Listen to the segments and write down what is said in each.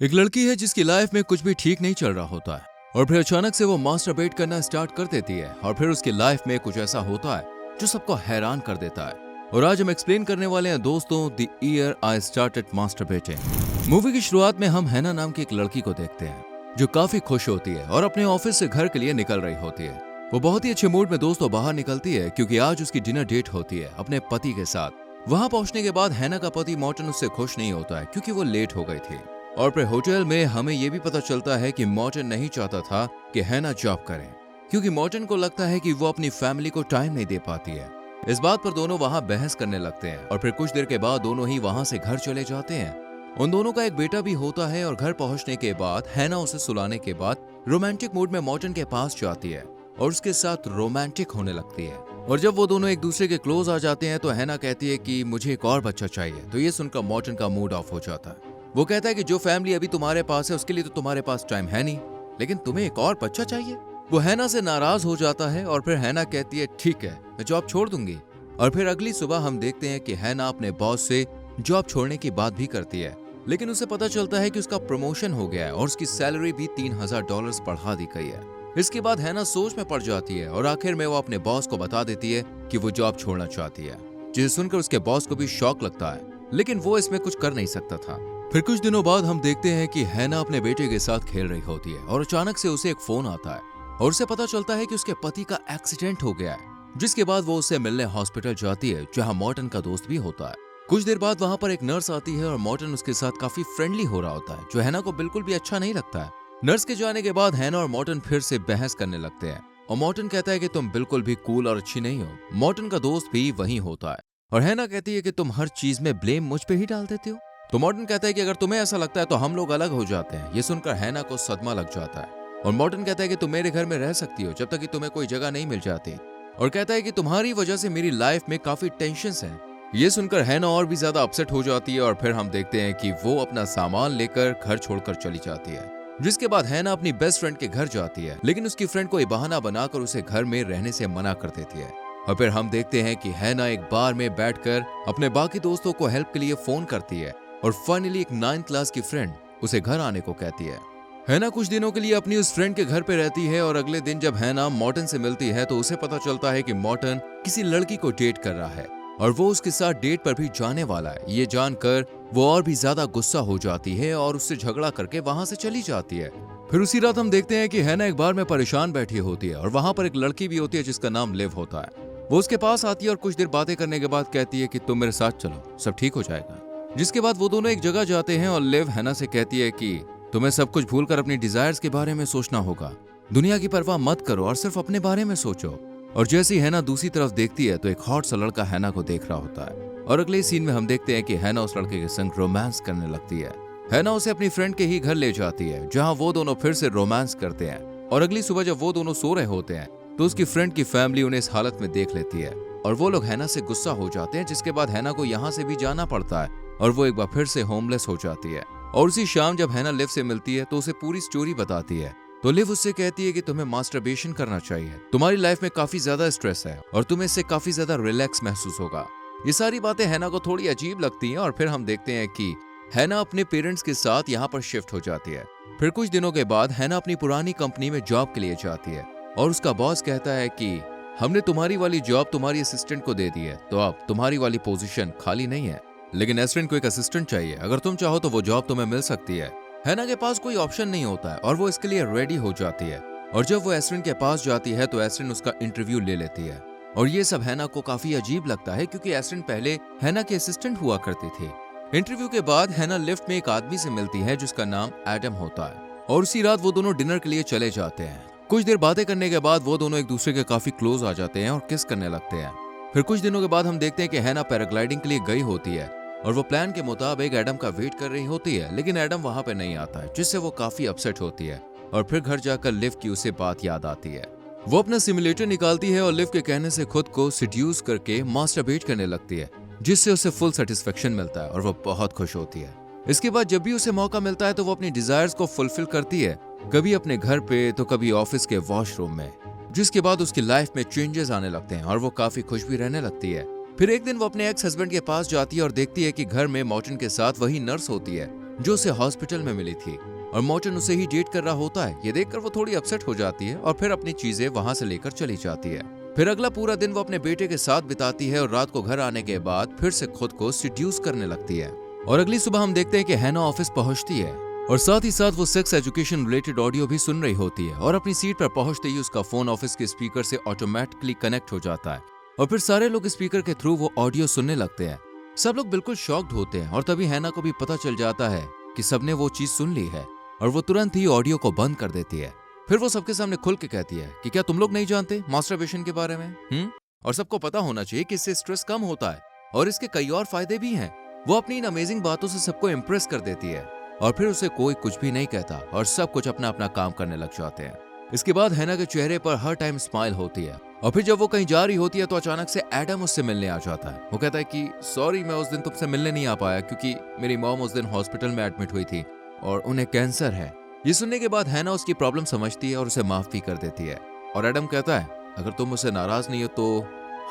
एक लड़की है जिसकी लाइफ में कुछ भी ठीक नहीं चल रहा होता है और फिर अचानक से वो मास्टरबेट करना स्टार्ट कर देती है और फिर उसकी लाइफ में कुछ ऐसा होता है जो सबको हैरान कर देता है। और आज हम एक्सप्लेन करने वाले हैं दोस्तों the year I started masturbating. Movie की शुरुआत में हम हैना नाम की एक लड़की को देखते हैं जो काफी खुश होती है और अपने ऑफिस से घर के लिए निकल रही होती है। वो बहुत ही अच्छे मूड में दोस्तों बाहर निकलती है क्योंकि आज उसकी डिनर डेट होती है अपने पति के साथ। वहां पहुंचने के बाद हैना का पति मॉर्टन उससे खुश नहीं होता है क्योंकि वो लेट हो गई थी। और फिर होटल में हमें यह भी पता चलता है कि मॉर्टन नहीं चाहता था कि हैना जॉब करे क्योंकि मॉर्टन को लगता है कि वो अपनी फैमिली को टाइम नहीं दे पाती है। इस बात पर दोनों वहां बहस करने लगते हैं और फिर कुछ देर के बाद दोनों ही वहां से घर चले जाते हैं। उन दोनों का एक बेटा भी होता है और घर पहुंचने के बाद हैना उसे सुलाने के बाद रोमांटिक मूड में मॉर्टन के पास जाती है और उसके साथ रोमांटिक होने लगती है। और जब वो दोनों एक दूसरे के क्लोज आ जाते हैं तो हैना कहती है कि मुझे एक और बच्चा चाहिए। तो ये सुनकर मॉर्टन का मूड ऑफ हो जाता है। वो कहता है कि जो फैमिली अभी तुम्हारे पास है उसके लिए तो तुम्हारे पास टाइम है नहीं, लेकिन तुम्हें एक और बच्चा चाहिए। वो हैना से नाराज हो जाता है और फिर हैना कहती है ठीक है मैं जॉब छोड़ दूंगी। और फिर अगली सुबह हम देखते हैं कि हैना अपने बॉस से जॉब छोड़ने की बात भी करती है, लेकिन उसे पता चलता है कि उसका प्रमोशन हो गया है और उसकी सैलरी भी $3000 बढ़ा दी गई है। इसके बाद हैना सोच में पड़ जाती है और आखिर में वो अपने बॉस को बता देती है कि वो जॉब छोड़ना चाहती है, जिसे सुनकर उसके बॉस को भी शॉक लगता है, लेकिन वो इसमें कुछ कर नहीं सकता था। फिर कुछ दिनों बाद हम देखते हैं कि हैना अपने बेटे के साथ खेल रही होती है और अचानक से उसे एक फोन आता है और उसे पता चलता है कि उसके पति का एक्सीडेंट हो गया है। जिसके बाद वो उससे मिलने हॉस्पिटल जाती है जहां मॉर्टन का दोस्त भी होता है। कुछ देर बाद वहां पर एक नर्स आती है और मॉर्टन उसके साथ काफी फ्रेंडली हो रहा होता है जो हैना को बिल्कुल भी अच्छा नहीं लगता है। नर्स के जाने के बाद हैना और मॉर्टन फिर से बहस करने लगते हैं और मॉर्टन कहता है कि तुम बिल्कुल भी कूल और अच्छी नहीं हो। मॉर्टन का दोस्त भी वहीं होता है और हैना कहती है कि तुम हर चीज में ब्लेम मुझ पे ही डाल देते हो। तो मॉर्टन कहता है कि अगर तुम्हें ऐसा लगता है तो हम लोग अलग हो जाते हैं। ये सुनकर हैना को सदमा लग जाता है और मॉर्टन कहता है कि तुम मेरे घर में रह सकती हो जब तक कि तुम्हें कोई जगह नहीं मिल जाती, और कहता है कि तुम्हारी वजह से मेरी लाइफ में काफी टेंशन्स हैं। ये सुनकर हैना और भी ज्यादा अपसेट हो जाती है और फिर हम देखते हैं कि वो अपना सामान लेकर घर छोड़कर चली जाती है। जिसके बाद हैना अपनी बेस्ट फ्रेंड के घर जाती है, लेकिन उसकी फ्रेंड को बहाना बनाकर उसे घर में रहने से मना कर देती है। और फिर हम देखते हैं कि हैना एक बार में बैठकर अपने बाकी दोस्तों को हेल्प के लिए फोन करती है और फाइनली एक 9th क्लास की फ्रेंड उसे घर आने को कहती है। हैना कुछ दिनों के लिए अपनी उस फ्रेंड के घर पे रहती है और अगले दिन जब हैना मॉर्टन से मिलती है तो उसे पता चलता है कि मॉर्टन किसी लड़की को डेट कर रहा है और वो उसके साथ डेट पर भी जाने वाला है। ये जानकर वो और भी ज्यादा गुस्सा हो जाती है और उससे झगड़ा करके वहां से चली जाती है। फिर उसी रात हम देखते हैं कि हैना एक बार में परेशान बैठी होती है और वहां पर एक लड़की भी होती है जिसका नाम लिव होता है। वो उसके पास आती है और कुछ देर बातें करने के बाद कहती है कि तुम मेरे साथ चलो, सब ठीक हो जाएगा। जिसके बाद वो दोनों एक जगह जाते हैं और लिव हैना से कहती है कि तुम्हें सब कुछ भूलकर अपनी डिजायर्स के बारे में सोचना होगा, दुनिया की परवाह मत करो और सिर्फ अपने बारे में सोचो। और जैसे ही हैना दूसरी तरफ देखती है तो एक हॉट सा लड़का हैना को देख रहा होता है और अगले सीन में हम देखते हैं कि हैना उस लड़के के संग रोमांस करने लगती है। हैना उसे अपनी फ्रेंड के ही घर ले जाती है जहां वो दोनों फिर से रोमांस करते हैं। और अगली सुबह जब वो दोनों सो रहे होते हैं तो उसकी फ्रेंड की फैमिली उन्हें इस हालत में देख लेती है और वो लोग हैना से गुस्सा हो जाते हैं। जिसके बाद हैना को यहाँ से भी जाना पड़ता है और वो एक बार फिर से होमलेस हो जाती है। और उसी शाम जब हैना लिव से मिलती है तो उसे पूरी स्टोरी बताती है। तो लिव उससे कहती है कि तुम्हें मास्टरबेशन करना चाहिए, तुम्हारी लाइफ में काफी ज्यादा स्ट्रेस है और तुम्हें इससे काफी ज्यादा रिलैक्स महसूस होगा। ये सारी बातें हैना को थोड़ी अजीब लगती हैं और फिर हम देखते हैं कि हैना अपने पेरेंट्स के साथ यहाँ पर शिफ्ट हो जाती है। फिर कुछ दिनों के बाद हैना अपनी पुरानी कंपनी में जॉब के लिए जाती है और उसका बॉस कहता है कि हमने तुम्हारी वाली जॉब तुम्हारी असिस्टेंट को दे दी है, तो अब तुम्हारी वाली पोजीशन खाली नहीं है, लेकिन एस्ट्रिन को एक असिस्टेंट चाहिए। अगर तुम चाहो तो वो जॉब तुम्हें मिल सकती है। हैना के पास कोई ऑप्शन नहीं होता है और वो इसके लिए रेडी हो जाती है। और जब वो एस्ट्रिन के पास जाती है तो एस्ट्रिन उसका इंटरव्यू ले लेती है और ये सब हैना को काफी अजीब लगता है क्योंकि एस्ट्रिन पहले हैना की असिस्टेंट हुआ करती थी। इंटरव्यू के बाद हैना लिफ्ट में एक आदमी से मिलती है जिसका नाम एडम होता है और उसी रात वो दोनों डिनर के लिए चले जाते हैं। कुछ देर बातें करने के बाद वो दोनों एक दूसरे के काफी क्लोज आ जाते हैं और किस करने लगते हैं। फिर कुछ दिनों के बाद हम देखते हैं कि हैना पैराग्लाइडिंग के लिए गई होती है और वो प्लान के मुताबिक एडम का वेट कर रही होती है, लेकिन एडम वहां पे नहीं आता है जिससे वो काफी अपसेट होती है। और फिर घर जाकर लिव की उसे बात याद आती है। वो अपना सिमुलेटर निकालती है और लिव के कहने से खुद को सिड्यूस करके मास्टरबेट करने लगती है, जिससे उसे फुल सेटिस्फेक्शन मिलता है और वो बहुत खुश होती है। इसके बाद जब भी उसे मौका मिलता है तो वो अपनी डिजायर्स को फुलफिल करती है, कभी अपने घर पे तो कभी ऑफिस के वॉशरूम में। जिसके बाद उसकी लाइफ में चेंजेस आने लगते हैं और वो काफी खुश भी रहने लगती है। फिर एक दिन वो अपने एक्स हस्बैंड के पास जाती है और देखती है कि घर में मॉर्टन के साथ वही नर्स होती है जो उसे हॉस्पिटल में मिली थी और मॉर्टन उसे ही डेट कर रहा होता है। ये देखकर वो थोड़ी अपसेट हो जाती है और फिर अपनी चीजें वहां से लेकर चली जाती है। फिर अगला पूरा दिन वो अपने बेटे के साथ बिताती है और रात को घर आने के बाद फिर से खुद को सिड्यूस करने लगती है। और अगली सुबह हम देखते हैं कि हैना ऑफिस पहुंचती है और साथ ही साथ वो सेक्स एजुकेशन रिलेटेड ऑडियो भी सुन रही होती है और अपनी सीट पर पहुंचते ही उसका फोन ऑफिस के स्पीकर से ऑटोमेटिकली कनेक्ट हो जाता है और फिर सारे लोग स्पीकर के थ्रू वो ऑडियो सुनने लगते हैं। सब लोग बिल्कुल शॉक्ड होते हैं और तभी हैना को भी पता चल जाता है कि सबने वो चीज सुन ली है और वो तुरंत ही ऑडियो को बंद कर देती है। फिर वो सबके सामने खुल के कहती है कि क्या तुम लोग नहीं जानते मास्टरबेशन के बारे में? और सबको पता होना चाहिए कि इससे स्ट्रेस कम होता है और इसके कई और फायदे भी हैं। वो अपनी इन अमेजिंग बातों से सबको इम्प्रेस कर देती है और फिर उसे कोई कुछ भी नहीं कहता और सब कुछ अपना अपना काम करने लग जाते हैं। इसके बाद हैना के चेहरे पर हर टाइम स्माइल होती है और फिर जब वो कहीं जा रही होती है तो अचानक से एडम उससे मिलने आ जाता है। वो कहता है कि सॉरी, मैं उस दिन तुमसे मिलने नहीं आ पाया क्योंकि मेरी मॉम उस दिन हॉस्पिटल में एडमिट हुई थी और उन्हें कैंसर है। ये सुनने के बाद हैना उसकी प्रॉब्लम समझती है और उसे माफ भी कर देती है और एडम कहता है अगर तुम मुझसे नाराज नहीं हो तो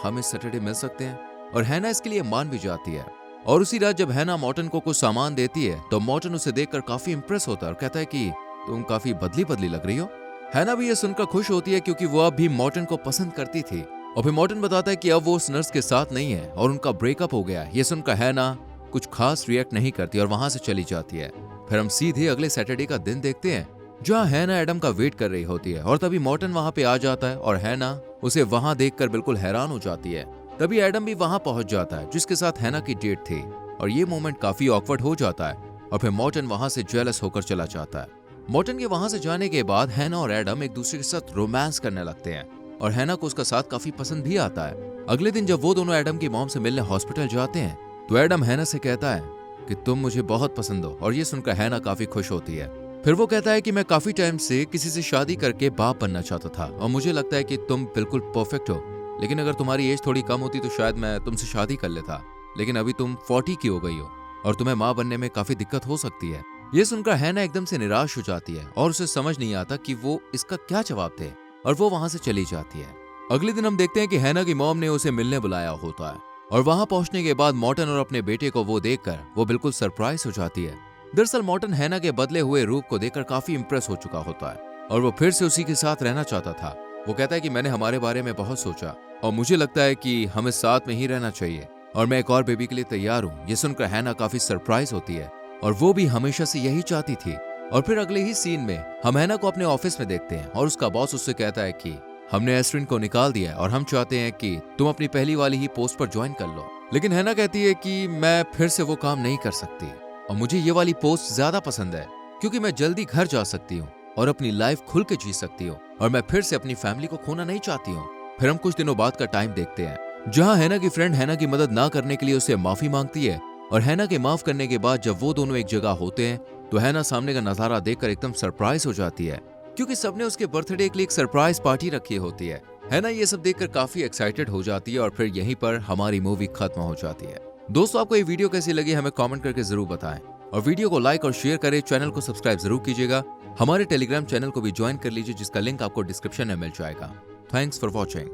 हम इस सैटरडे मिल सकते हैं और हैना इसके लिए मान भी जाती है। और उसी रात जब हैना मॉर्टन को कुछ सामान देती है तो मॉर्टन उसे देखकर काफी इंप्रेस होता है और कहता है कि तुम काफी बदली बदली लग रही हो। हैना भी ये सुनकर खुश होती है क्योंकि वो अब भी मॉर्टन को पसंद करती थी और फिर मॉर्टन बताता है कि अब वो उस नर्स के साथ नहीं है और उनका ब्रेकअप हो गया है। ये सुनकर हैना कुछ खास रिएक्ट नहीं करती और वहां से चली जाती है। फिर हम सीधे अगले सैटरडे का दिन देखते हैं जहाँ हैना एडम का वेट कर रही होती है और तभी मॉर्टन वहां पे आ जाता है और हैना उसे वहां देखकर बिल्कुल हैरान हो जाती है। तभी एडम भी वहां पहुंच जाता है जिसके साथ हैना की डेट थी और ये मोमेंट काफी ऑकवर्ड हो जाता है और फिर मॉर्टन वहां से जेलस होकर चला जाता है। मॉर्टन के वहां से जाने के बाद हैना और एडम एक दूसरे के साथ रोमांस करने लगते हैं और हैना को उसका साथ काफी पसंद भी आता है। अगले दिन जब वो दोनों एडम की मॉम से मिलने हॉस्पिटल जाते हैं तो एडम हैना से कहता है कि तुम मुझे बहुत पसंद हो और ये सुनकर हैना काफी खुश होती है। फिर वो कहता है कि मैं काफी टाइम से किसी से शादी करके बाप बनना चाहता था और मुझे लगता है कि तुम बिल्कुल परफेक्ट हो, लेकिन अगर तुम्हारी एज थोड़ी कम होती तो शायद मैं तुमसे शादी कर लेता, लेकिन अभी तुम 40 की हो गई हो और तुम्हें माँ बनने में काफी दिक्कत हो सकती है। ये सुनकर हैना एकदम से निराश हो जाती है और उसे समझ नहीं आता कि वो इसका क्या जवाब दे और वो वहां से चली जाती है। अगले दिन हम देखते हैं कि हैना की मॉम ने उसे मिलने बुलाया होता है और वहां पहुंचने के बाद मॉर्टन और अपने बेटे को वो देखकर वो बिल्कुल सरप्राइज हो जाती है। दरअसल मॉर्टन हैना के बदले हुए रूप को देखकर काफी इंप्रेस हो चुका होता है और वो फिर से उसी के साथ रहना चाहता था। वो कहता है कि मैंने हमारे बारे में बहुत सोचा और मुझे लगता है कि हमें साथ में ही रहना चाहिए और मैं एक और बेबी के लिए तैयार हूँ। ये सुनकर हैना काफी सरप्राइज होती है और वो भी हमेशा से यही चाहती थी। और फिर अगले ही सीन में हम हैना को अपने ऑफिस में देखते हैं और उसका बॉस उससे कहता है कि हमने एस्ट्रिन को निकाल दिया है और हम चाहते हैं कि तुम अपनी पहली वाली ही पोस्ट पर ज्वाइन कर लो। लेकिन हैना कहती है कि मैं फिर से वो काम नहीं कर सकती और मुझे ये वाली पोस्ट ज्यादा पसंद है क्योंकि मैं जल्दी घर जा सकती हूँ और अपनी लाइफ खुल के जी सकती हूँ और मैं फिर से अपनी फैमिली को खोना नहीं चाहती हूँ। फिर हम कुछ दिनों बाद का टाइम देखते हैं जहाँ हैना की फ्रेंड हैना की मदद ना करने के लिए उसे माफी मांगती है और हैना के माफ करने के बाद जब वो दोनों एक जगह होते हैं तो हैना सामने का नजारा देखकर एकदम सरप्राइज हो जाती है क्योंकि सबने उसके बर्थडे के लिए एक सरप्राइज पार्टी रखी होती है। हैना ये सब देखकर काफी एक्साइटेड हो जाती है और फिर यहीं पर हमारी मूवी खत्म हो जाती है। दोस्तों, आपको ये वीडियो कैसी लगी हमें कमेंट करके जरूर बताएं और वीडियो को लाइक और शेयर करें। चैनल को सब्सक्राइब जरूर कीजिएगा। हमारे टेलीग्राम चैनल को भी ज्वाइन कर लीजिए जिसका लिंक आपको डिस्क्रिप्शन में मिल जाएगा। Thanks for watching.